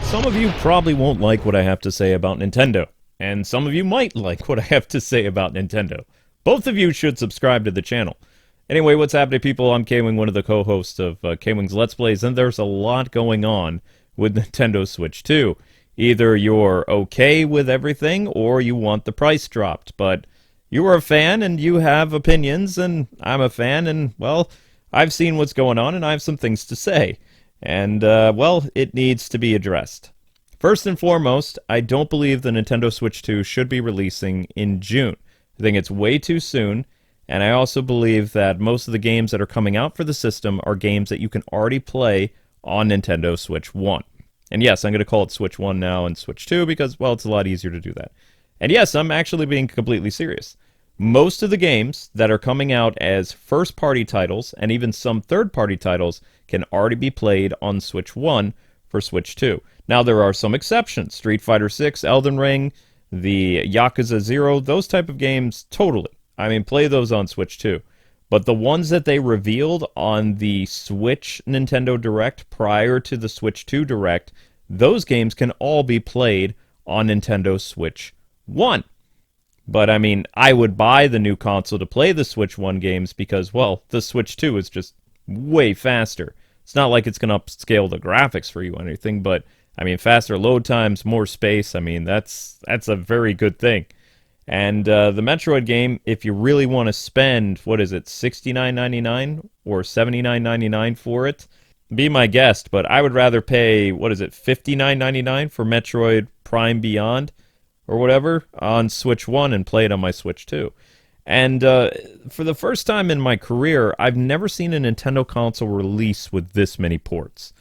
Some of you probably won't like what I have to say about Nintendo, and some of you might like what I have to say about Nintendo. Both of you should subscribe to the channel. Anyway, what's happening, people? I'm Kwing, one of the co-hosts of KwingsLetsPlays, and there's a lot going on with Nintendo Switch 2. Either you're okay with everything, or you want the price dropped, but you are a fan, and you have opinions, and I'm a fan, and, well, I've seen what's going on, and I have some things to say. And, well, it needs to be addressed. First and foremost, I don't believe the Nintendo Switch 2 should be releasing in June. I think it's way too soon, and I also believe that most of the games that are coming out for the system are games that you can already play on Nintendo Switch 1. And yes, I'm going to call it Switch 1 now and Switch 2 because, well, it's a lot easier to do that. And yes, I'm actually being completely serious. Most of the games that are coming out as first-party titles, and even some third-party titles, can already be played on Switch 1 for Switch 2. Now, there are some exceptions. Street Fighter 6, Elden Ring, the Yakuza 0, those type of games, totally. I mean, play those on Switch 2. But the ones that they revealed on the Switch Nintendo Direct prior to the Switch 2 Direct, those games can all be played on Nintendo Switch 1. But, I mean, I would buy the new console to play the Switch 1 games because, well, the Switch 2 is just way faster. It's not like it's going to upscale the graphics for you or anything, but, I mean, faster load times, more space, I mean, that's a very good thing. And the Metroid game, if you really want to spend, what is it, $69.99 or $79.99 for it, be my guest, but I would rather pay, what is it, $59.99 for Metroid Prime Beyond or whatever on Switch 1 and play it on my Switch 2. And for the first time in my career, I've never seen a Nintendo console release with this many ports.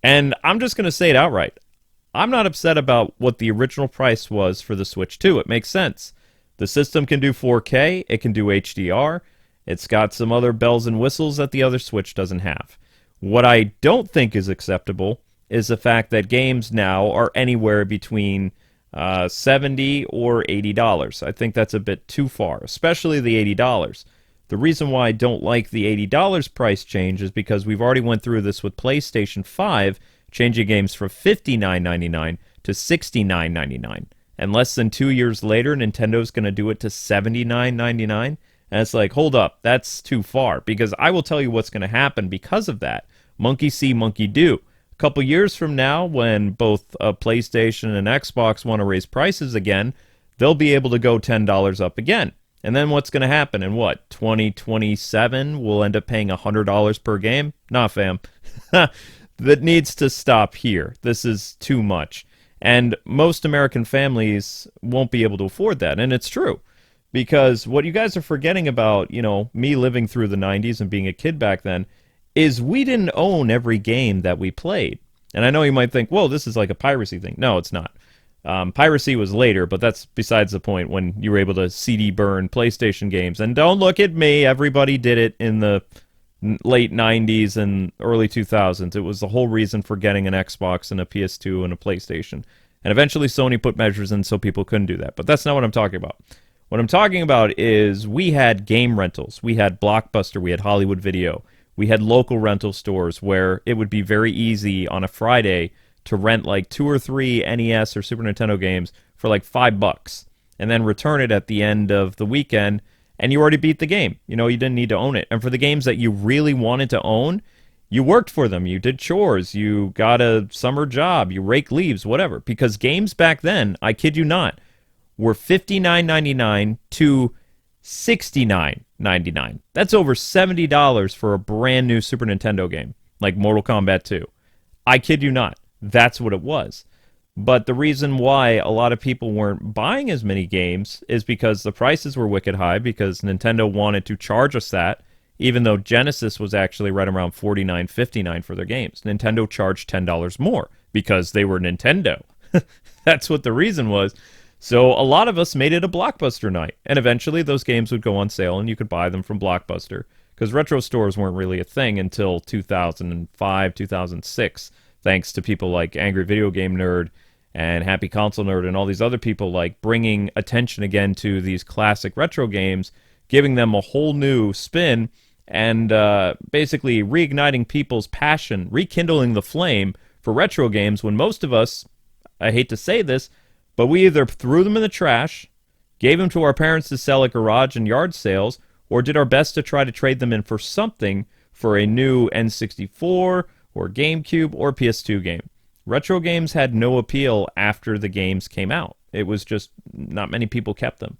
And I'm just going to say it outright. I'm not upset about what the original price was for the Switch 2. It makes sense. The system can do 4K, it can do HDR, it's got some other bells and whistles that the other Switch doesn't have. What I don't think is acceptable is the fact that games now are anywhere between $70 or $80. I think that's a bit too far, especially the $80. The reason why I don't like the $80 price change is because we've already went through this with PlayStation 5, changing games from $59.99 to $69.99. And less than 2 years later, Nintendo's going to do it to $79.99. And it's like, hold up, that's too far. Because I will tell you what's going to happen because of that. Monkey see, monkey do. A couple years from now, when both PlayStation and Xbox want to raise prices again, they'll be able to go $10 up again. And then what's going to happen? In what, 2027, we'll end up paying $100 per game? Nah, fam. That needs to stop here. This is too much. And most American families won't be able to afford that. And it's true. Because what you guys are forgetting about, you know, me living through the 90s and being a kid back then, is we didn't own every game that we played. And I know you might think, whoa, this is like a piracy thing. No, it's not. Piracy was later, but that's besides the point when you were able to CD burn PlayStation games. And don't look at me. Everybody did it in the late 90s and early 2000s. It was the whole reason for getting an Xbox and a PS2 and a PlayStation. And eventually Sony put measures in so people couldn't do that. But that's not what I'm talking about. What I'm talking about is we had game rentals. We had Blockbuster. We had Hollywood Video. We had local rental stores where it would be very easy on a Friday to rent like 2 or 3 NES or Super Nintendo games for like $5 and then return it at the end of the weekend. And you already beat the game. You know, you didn't need to own it. And for the games that you really wanted to own, you worked for them. You did chores. You got a summer job. You raked leaves, whatever. Because games back then, I kid you not, were $59.99 to $69.99. That's over $70 for a brand new Super Nintendo game, like Mortal Kombat 2. I kid you not. That's what it was. But the reason why a lot of people weren't buying as many games is because the prices were wicked high, because Nintendo wanted to charge us that, even though Genesis was actually right around $49, $59 for their games. Nintendo charged $10 more because they were Nintendo. That's what the reason was. So a lot of us made it a Blockbuster night, and eventually those games would go on sale and you could buy them from Blockbuster, because retro stores weren't really a thing until 2005, 2006, thanks to people like Angry Video Game Nerd and Happy Console Nerd and all these other people like bringing attention again to these classic retro games, giving them a whole new spin, and basically reigniting people's passion, rekindling the flame for retro games when most of us, I hate to say this, but we either threw them in the trash, gave them to our parents to sell at garage and yard sales, or did our best to try to trade them in for something for a new N64 or GameCube or PS2 game. Retro games had no appeal after the games came out. It was just not many people kept them.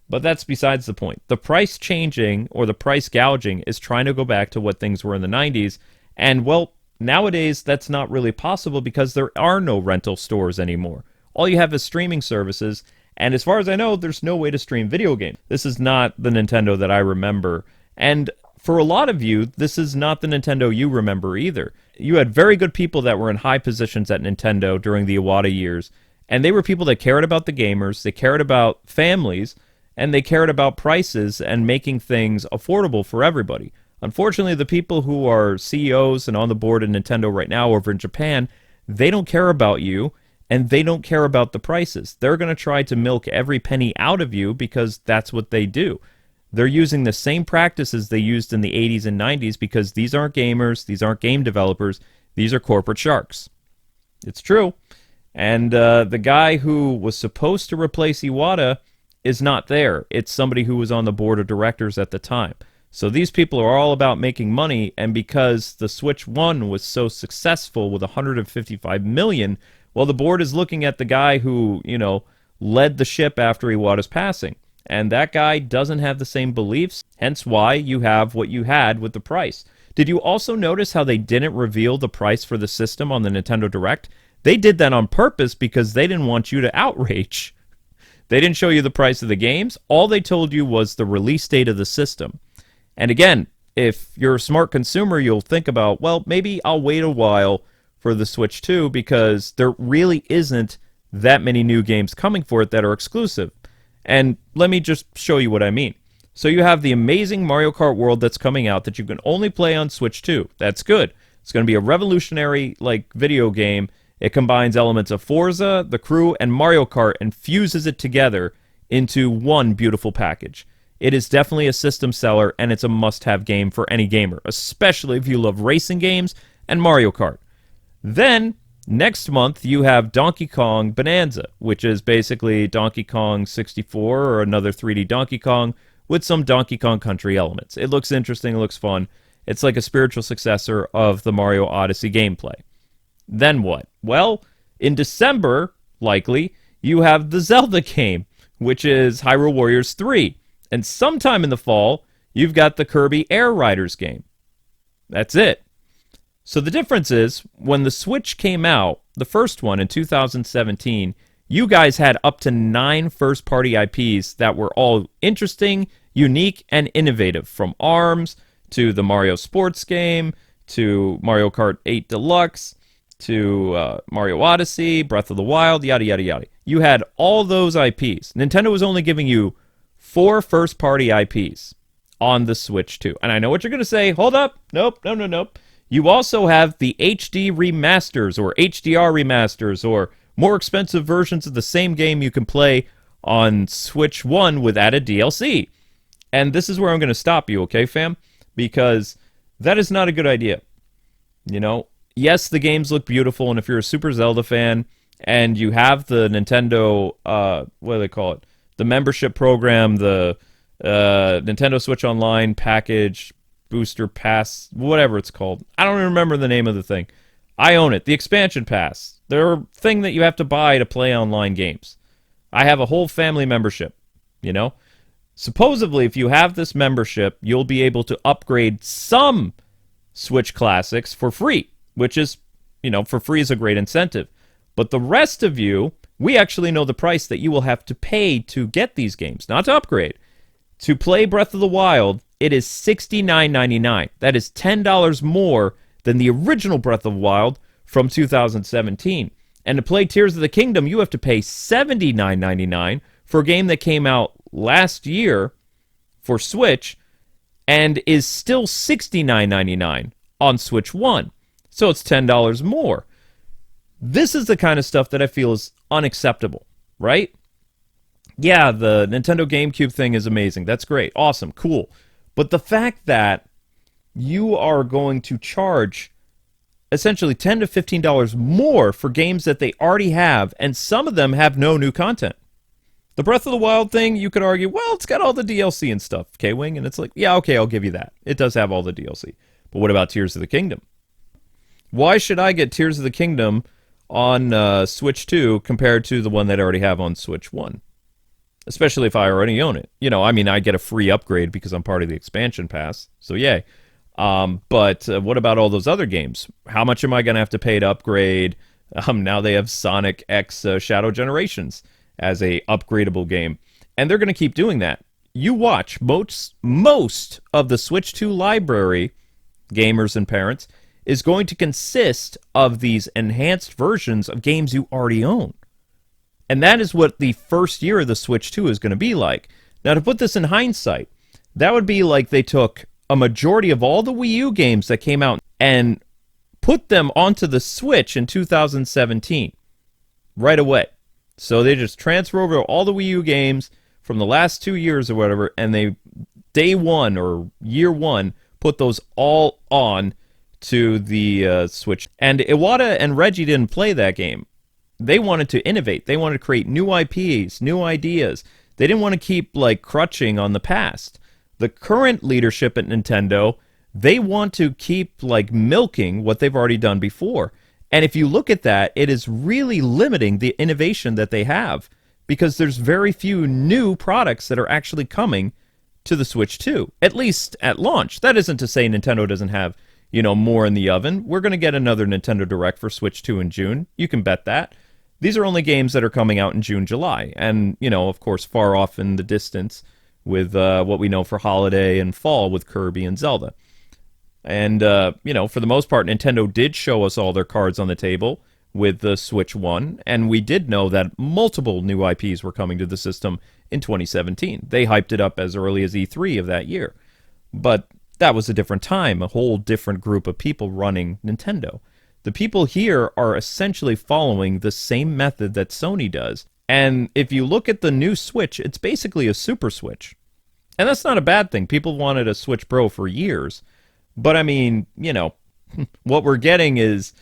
But that's besides the point. The price changing or the price gouging is trying to go back to what things were in the 90s. And, well, nowadays that's not really possible because there are no rental stores anymore. All you have is streaming services. And as far as I know, there's no way to stream video games. This is not the Nintendo that I remember. And for a lot of you, this is not the Nintendo you remember either. You had very good people that were in high positions at Nintendo during the Iwata years, and they were people that cared about the gamers, they cared about families, and they cared about prices and making things affordable for everybody. Unfortunately, the people who are CEOs and on the board at Nintendo right now over in Japan, they don't care about you, and they don't care about the prices. They're going to try to milk every penny out of you because that's what they do. They're using the same practices they used in the 80s and 90s because these aren't gamers, these aren't game developers, these are corporate sharks. It's true. And the guy who was supposed to replace Iwata is not there. It's somebody who was on the board of directors at the time. So these people are all about making money, and because the Switch 1 was so successful with 155 million, well, the board is looking at the guy who, led the ship after Iwata's passing. And that guy doesn't have the same beliefs, hence why you have what you had with the price. Did you also notice how they didn't reveal the price for the system on the Nintendo Direct? They did that on purpose because they didn't want you to outrage. They didn't show you the price of the games. All they told you was the release date of the system. And again, if you're a smart consumer, you'll think about, well, maybe I'll wait a while for the Switch 2 because there really isn't that many new games coming for it that are exclusive. And let me just show you what I mean. So you have the amazing Mario Kart World that's coming out that you can only play on Switch 2. That's good. It's going to be a revolutionary video game. It combines elements of Forza, The Crew, and Mario Kart and fuses it together into one beautiful package. It is definitely a system seller, and it's a must-have game for any gamer, especially if you love racing games and Mario Kart. Then, next month, you have Donkey Kong Bonanza, which is basically Donkey Kong 64 or another 3D Donkey Kong with some Donkey Kong Country elements. It looks interesting, it looks fun. It's like a spiritual successor of the Mario Odyssey gameplay. Then what? Well, in December, likely, you have the Zelda game, which is Hyrule Warriors 3. And sometime in the fall, you've got the Kirby Air Riders game. That's it. So the difference is, when the Switch came out, the first one in 2017, you guys had up to 9 first-party IPs that were all interesting, unique, and innovative, from ARMS to the Mario Sports game, to Mario Kart 8 Deluxe, to Mario Odyssey, Breath of the Wild, yada, yada, yada. You had all those IPs. Nintendo was only giving you 4 first-party IPs on the Switch 2. And I know what you're going to say. Hold up. Nope. You also have the HD remasters or HDR remasters or more expensive versions of the same game you can play on Switch 1 with added DLC. And this is where I'm going to stop you, okay, fam? Because that is not a good idea. Yes, the games look beautiful, and if you're a Super Zelda fan and you have the Nintendo, what do they call it? The membership program, the Nintendo Switch Online package, booster pass, whatever it's called. I don't even remember the name of the thing. I own it. The expansion pass. They're a thing that you have to buy to play online games. I have a whole family membership, Supposedly, if you have this membership, you'll be able to upgrade some Switch classics for free, which is, for free is a great incentive. But the rest of you, we actually know the price that you will have to pay to get these games, not to upgrade. To play Breath of the Wild, it is $69.99. That is $10 more than the original Breath of the Wild from 2017. And to play Tears of the Kingdom, you have to pay $79.99 for a game that came out last year for Switch and is still $69.99 on Switch 1. So it's $10 more. This is the kind of stuff that I feel is unacceptable, right? Yeah, the Nintendo GameCube thing is amazing. That's great. Awesome. Cool. But the fact that you are going to charge essentially $10 to $15 more for games that they already have, and some of them have no new content. The Breath of the Wild thing, you could argue, well, it's got all the DLC and stuff, Kwing, and it's like, yeah, okay, I'll give you that. It does have all the DLC. But what about Tears of the Kingdom? Why should I get Tears of the Kingdom on Switch 2 compared to the one that I already have on Switch 1? Especially if I already own it. You know, I mean, I get a free upgrade because I'm part of the expansion pass, so yay. But what about all those other games? How much am I going to have to pay to upgrade? Now they have Sonic X Shadow Generations as a upgradable game, and they're going to keep doing that. You watch, most of the Switch 2 library, gamers and parents, is going to consist of these enhanced versions of games you already own. And that is what the first year of the Switch 2 is going to be like. Now, to put this in hindsight, that would be like they took a majority of all the Wii U games that came out and put them onto the Switch in 2017 right away. So they just transfer over all the Wii U games from the last 2 years or whatever, and they, day one or year one, put those all on to the Switch. And Iwata and Reggie didn't play that game. They wanted to innovate. They wanted to create new IPs, new ideas. They didn't want to keep, like, crutching on the past. The current leadership at Nintendo, they want to keep, like, milking what they've already done before. And if you look at that, it is really limiting the innovation that they have, because there's very few new products that are actually coming to the Switch 2, at least at launch. That isn't to say Nintendo doesn't have, you know, more in the oven. We're going to get another Nintendo Direct for Switch 2 in June. You can bet that. These are only games that are coming out in June, July, and, you know, of course, far off in the distance with what we know for holiday and fall with Kirby and Zelda. And, you know, for the most part, Nintendo did show us all their cards on the table with the Switch 1, and we did know that multiple new IPs were coming to the system in 2017. They hyped it up as early as E3 of that year. But that was a different time, a whole different group of people running Nintendo. The people here are essentially following the same method that Sony does. And if you look at the new Switch, it's basically a Super Switch. And that's not a bad thing. People wanted a Switch Pro for years. But I mean, you know, what we're getting is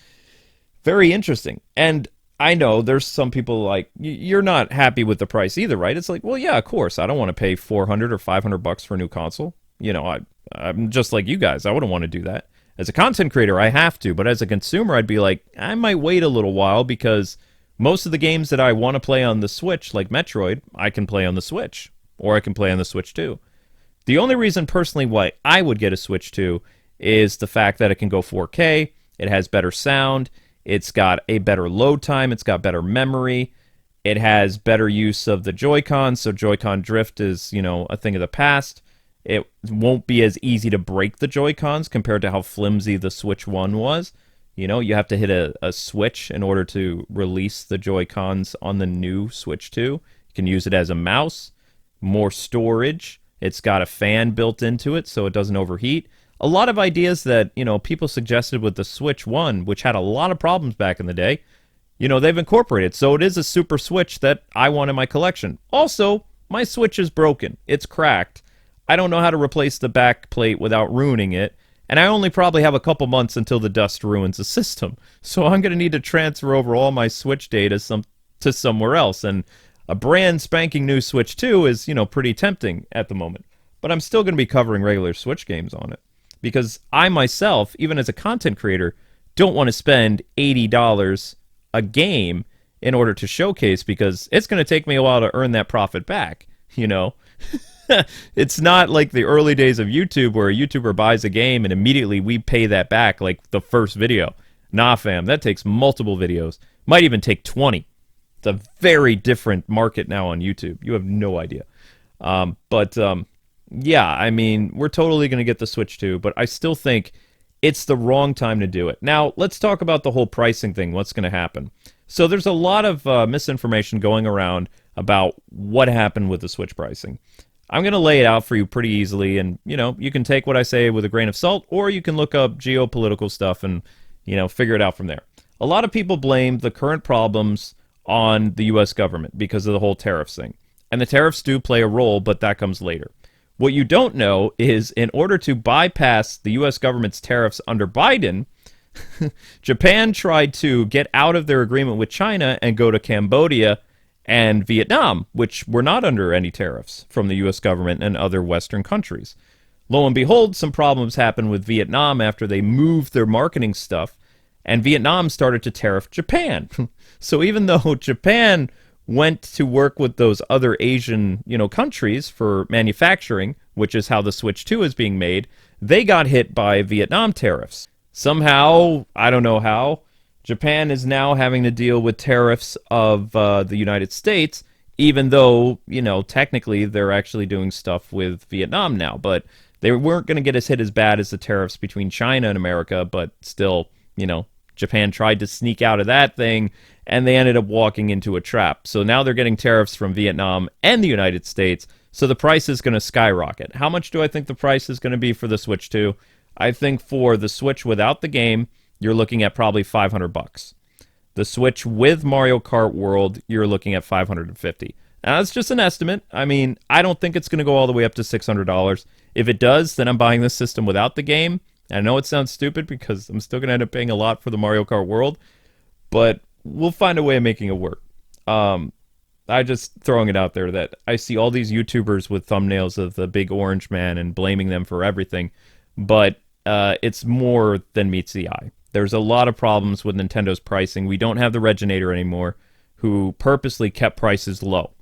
very interesting. And I know there's some people like, you're not happy with the price either, right? It's like, well, yeah, of course. I don't want to pay $400 or $500 for a new console. You know, I'm just like you guys. I wouldn't want to do that. As a content creator, I have to. But as a consumer, I'd be like, I might wait a little while because most of the games that I want to play on the Switch, like Metroid, I can play on the Switch. Or I can play on the Switch 2. The only reason personally why I would get a Switch 2 is the fact that it can go 4K, it has better sound, it's got a better load time, it's got better memory, it has better use of the Joy-Con, so Joy-Con drift is, you know, a thing of the past. It won't be as easy to break the Joy-Cons compared to how flimsy the Switch 1 was. You know, you have to hit a switch in order to release the Joy-Cons on the new Switch 2. You can use it as a mouse, more storage. It's got a fan built into it so it doesn't overheat. A lot of ideas that, you know, people suggested with the Switch 1, which had a lot of problems back in the day, you know, they've incorporated. So it is a Super Switch that I want in my collection. Also, my Switch is broken. It's cracked. I don't know how to replace the back plate without ruining it. And I only probably have a couple months until the dust ruins the system. So I'm going to need to transfer over all my Switch data to somewhere else. And a brand spanking new Switch 2 is, you know, pretty tempting at the moment. But I'm still going to be covering regular Switch games on it. Because I myself, even as a content creator, don't want to spend $80 a game in order to showcase, because it's going to take me a while to earn that profit back, you know? It's not like the early days of YouTube where a YouTuber buys a game and immediately we pay that back like the first video. Nah, fam, that takes multiple videos. Might even take 20. It's a very different market now on YouTube. You have no idea. Yeah, I mean, we're totally going to get the Switch 2, but I still think it's the wrong time to do it. Now, let's talk about the whole pricing thing, what's going to happen. So there's a lot of misinformation going around about what happened with the Switch pricing. I'm going to lay it out for you pretty easily, and, you know, you can take what I say with a grain of salt, or you can look up geopolitical stuff and, you know, figure it out from there. A lot of people blame the current problems on the U.S. government because of the whole tariffs thing. And the tariffs do play a role, but that comes later. What you don't know is in order to bypass the U.S. government's tariffs under Biden, Japan tried to get out of their agreement with China and go to Cambodia and Vietnam, which were not under any tariffs from the U.S. government and other Western countries. Lo and behold, some problems happened with Vietnam after they moved their marketing stuff, and Vietnam started to tariff Japan. So even though Japan went to work with those other Asian, countries for manufacturing, which is how the Switch 2 is being made, they got hit by Vietnam tariffs. Somehow, I don't know how, Japan is now having to deal with tariffs of the United States, even though, technically they're actually doing stuff with Vietnam now. But they weren't going to get as hit as bad as the tariffs between China and America, but still, Japan tried to sneak out of that thing, and they ended up walking into a trap. So now they're getting tariffs from Vietnam and the United States, so the price is going to skyrocket. How much do I think the price is going to be for the Switch 2? I think for the Switch without the game, you're looking at probably $500. The Switch with Mario Kart World, you're looking at $550. Now, that's just an estimate. I mean, I don't think it's going to go all the way up to $600. If it does, then I'm buying this system without the game. I know it sounds stupid because I'm still going to end up paying a lot for the Mario Kart World, but we'll find a way of making it work. I just throwing it out there that I see all these YouTubers with thumbnails of the big orange man and blaming them for everything, but it's more than meets the eye. There's a lot of problems with Nintendo's pricing. We don't have the Reginator anymore, who purposely kept prices low,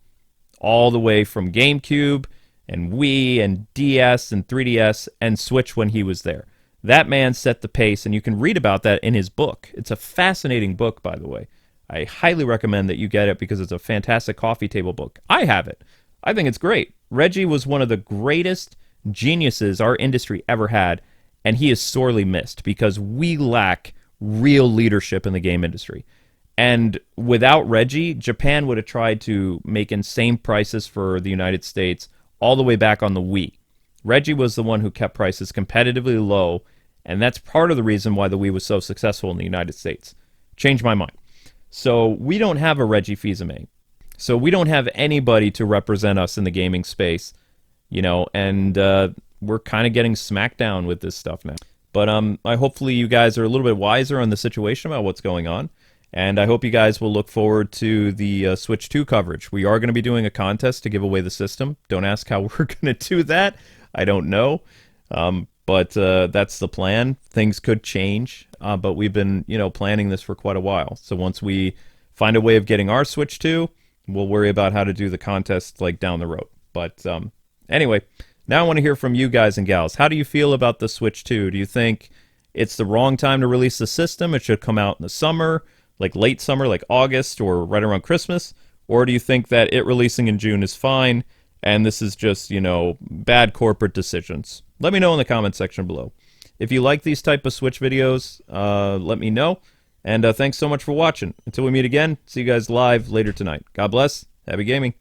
all the way from GameCube and Wii and DS and 3DS and Switch when he was there. That man set the pace, and you can read about that in his book. It's a fascinating book, by the way. I highly recommend that you get it because it's a fantastic coffee table book. I have it. I think it's great. Reggie was one of the greatest geniuses our industry ever had, and he is sorely missed because we lack real leadership in the game industry. And without Reggie, Japan would have tried to make insane prices for the United States all the way back on the Wii. Reggie was the one who kept prices competitively low, and that's part of the reason why the Wii was so successful in the United States. Changed my mind. So we don't have a Reggie Fils-Aimé. So we don't have anybody to represent us in the gaming space, and we're kind of getting smacked down with this stuff now. But I hopefully you guys are a little bit wiser on the situation about what's going on, and I hope you guys will look forward to the Switch 2 coverage. We are going to be doing a contest to give away the system. Don't ask how we're going to do that. I don't know, but that's the plan. Things could change, but we've been, planning this for quite a while. So once we find a way of getting our Switch 2, we'll worry about how to do the contest down the road. But anyway, now I want to hear from you guys and gals. How do you feel about the Switch 2? Do you think it's the wrong time to release the system? It should come out in the summer, late summer, like August or right around Christmas? Or do you think that it releasing in June is fine? And this is just, bad corporate decisions? Let me know in the comment section below. If you like these type of Switch videos, let me know. And thanks so much for watching. Until we meet again, see you guys live later tonight. God bless. Happy gaming.